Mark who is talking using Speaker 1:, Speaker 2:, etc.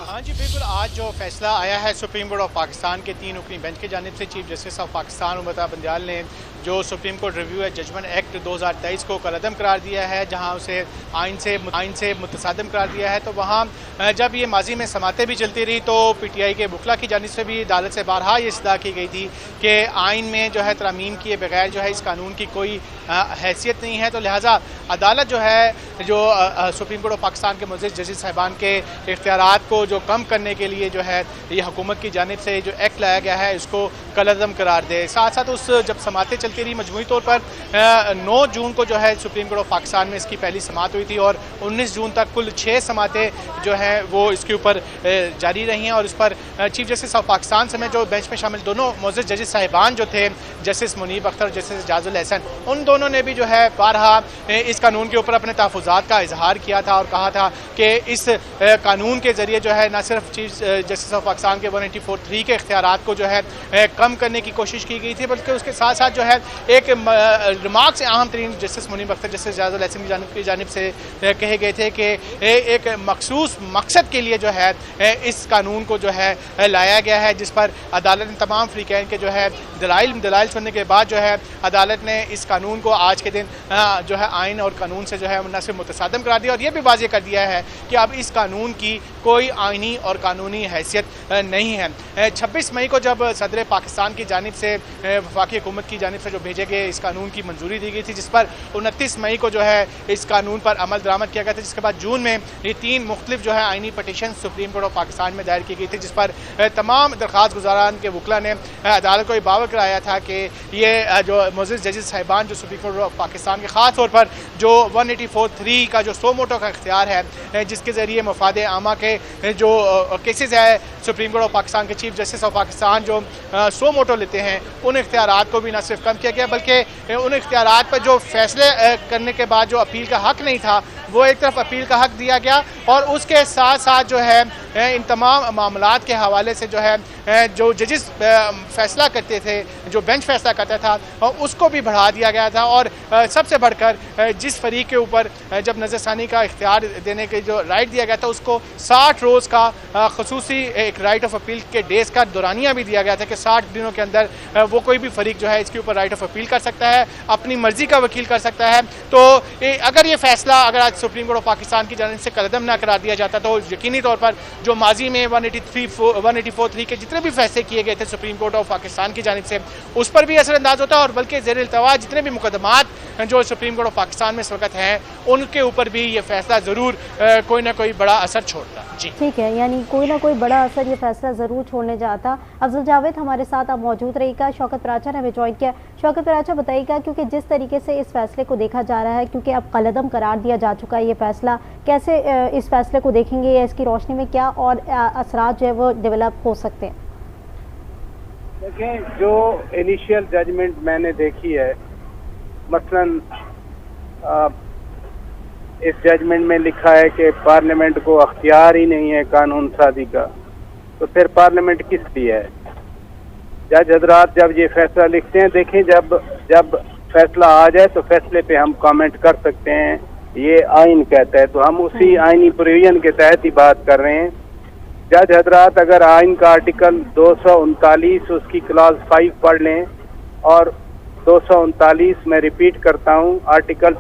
Speaker 1: हाँ जी बिल्कुल, आज जो फैसला आया है सुप्रीम कोर्ट ऑफ पाकिस्तान के 3 रुकनी बेंच की जानिब से, chief justice of Pakistan Umar Bandial ने जो सुप्रीम कोर्ट रिव्यू है जजमेंट एक्ट 2023 को कलअदम करार दिया है, जहाँ उसे आइन से मुतसादम करार दिया है। तो वहाँ जब ये माजी में समातें भी चलती रही तो PTI के वकला की जानिब से भी अदालत से बारहा ये इस्तदा की गई थी कि आइन में जो है तरमीम किए बगैर जो है इस कानून की कोई हैसियत नहीं है। तो लिहाजा अदालत जो है जो सुप्रीम कोर्ट ऑफ पाकिस्तान के मुअज़्ज़िज़ जजेस साहिबान के इख्तियारात को जो कम करने के लिए जो है ये हुकूमत की जानिब से जो एक्ट लाया गया है इसको कलअदम करार दे। साथ साथ उस जब समातें चलती रही मजमूई तौर पर 9 जून को जो है सुप्रीम कोर्ट ऑफ पाकिस्तान में इसकी पहली समात हुई थी और 19 जून तक कुल 6 समातें जो है वो इसके ऊपर जारी रही हैं। और इस पर चीफ जस्टिस ऑफ पाकिस्तान समेत जो बेंच में शामिल दोनों मुअज़्ज़िज़ जजेस साहिबान जो थे, जस्टिस मुनीब अख्तर और जस्टिस एजाजुल एहसन, उन दोनों ने भी जो है बारहा इस कानून के ऊपर अपने तहफ़्फ़ुज़ात का इजहार किया था और कहा था कि इस कानून के ज़रिए जो है न सिर्फ चीफ जस्टिस ऑफ पाकिस्तान के 184(3) के इख्तियारात को जो है कम करने की कोशिश की गई थी, बल्कि उसके साथ साथ जो है एक रिमार्क से अहम तरीन जस्टिस मुनीब अख्तर जस्टिस एजाजुल एहसन की जानिब से कहे गए थे कि एक मखसूस मकसद के लिए जो है इस कानून को जो है लाया गया है, जिस पर अदालत ने तमाम फ़रीक़ैन के जो है दलाइल सुनने के बाद जो है अदालत ने इस कानून को आज के दिन जो है आइन और कानून से जो है न सिर्फ मुतसादम करार दिया और यह भी वाज़ेह कर दिया है कि अब इस कानून की कोई आइनी और कानूनी हैसियत नहीं है। 26 मई को जब सदर पाकिस्तान की जानिब से वफाकी हुकूमत की जानिब से जो भेजे गए इस कानून की मंजूरी दी गई थी, जिस पर 29 मई को जो है इस कानून पर अमल दरामद किया गया था, जिसके बाद जून में ये 3 मुख्तलिफ जो है आइनी petition supreme court of Pakistan में दायर की गई थी, जिस पर तमाम दरख्वास्त गुजारान के वकला ने अदालत को बावर कराया था कि ये जो मुअज़्ज़िज़ जजेस साहिबान जो सुप्रीम कोर्ट ऑफ पाकिस्तान के ख़ास तौर पर जो 184(3) का जो सो मोटो का इख्तियार है, जिसके ज़रिए मफाद आमा के जो केसेस है सुप्रीम कोर्ट ऑफ पाकिस्तान के चीफ जस्टिस ऑफ पाकिस्तान जो सो मोटो लेते हैं, उन इख्तियारात को भी न सिर्फ कम किया गया बल्कि उन इख्तियारात पर जो फैसले करने के बाद जो अपील का हक़ नहीं था वो एक तरफ अपील का हक़ दिया गया और उसके साथ साथ जो है इन तमाम मामलात के हवाले से जो है जो जजेस फैसला करते थे, जो बेंच फैसला करता था, उसको भी बढ़ा दिया गया था। और सबसे बढ़कर जिस फरीक के ऊपर जब नज़रसानी का इख्तियार देने के जो राइट दिया गया था उसको 60 रोज़ का खसूसी एक राइट ऑफ अपील के डेज का दौरानिया भी दिया गया था कि 60 दिनों के अंदर वो कोई भी फरीक जो है इसके ऊपर राइट ऑफ अपील कर सकता है, अपनी मर्जी का वकील कर सकता है। तो अगर ये फैसला अगर आज सुप्रीम कोर्ट ऑफ पाकिस्तान की जानिब से कलअदम ना करार दिया जाता तो यकीनी तौर पर जो माजी में 184(3) के जितने भी फैसले किए गए थे सुप्रीम कोर्ट ऑफ पाकिस्तान की जानिब से उस पर भी असरअंदाज होता है और बल्कि ज़ेर इल्तवा जितने भी मुकदमात जो सुप्रीम कोर्ट ऑफ पाकिस्तान में इस वक्त हैं उनके ऊपर भी ये फैसला ज़रूर कोई ना कोई बड़ा असर छोड़ता। जी
Speaker 2: ठीक है, यानी कोई ना कोई बड़ा असर ये फैसला ज़रूर छोड़ने जाता। अफजल जावेद हमारे साथ आप मौजूद रहेगा। शौकत पराचा ने हमें ज्वाइन किया। शौकत पराचा बताइएगा, क्योंकि जिस तरीके से इस फैसले को देखा जा रहा है, क्योंकि अब कलअदम करार दिया जा चुका है ये फैसला, कैसे इस फैसले को देखेंगे या इसकी रोशनी में क्या और असरात जो है वो डेवलप हो सकते हैं?
Speaker 3: देखें, जो इनिशियल जजमेंट मैंने देखी है, मसलन इस जजमेंट में लिखा है कि पार्लियामेंट को अख्तियार ही नहीं है कानून साजी का, तो फिर पार्लियामेंट किस लिए है? जज हजरात जब ये फैसला लिखते हैं, देखें जब फैसला आ जाए तो फैसले पे हम कमेंट कर सकते हैं, ये आइन कहता है, तो हम उसी आइनी प्रोविजन के तहत ही बात कर रहे हैं। जज हजरात अगर आइन का आर्टिकल 239 उसकी क्लॉज 5 पढ़ लें और 239 मैं रिपीट करता हूँ, आर्टिकल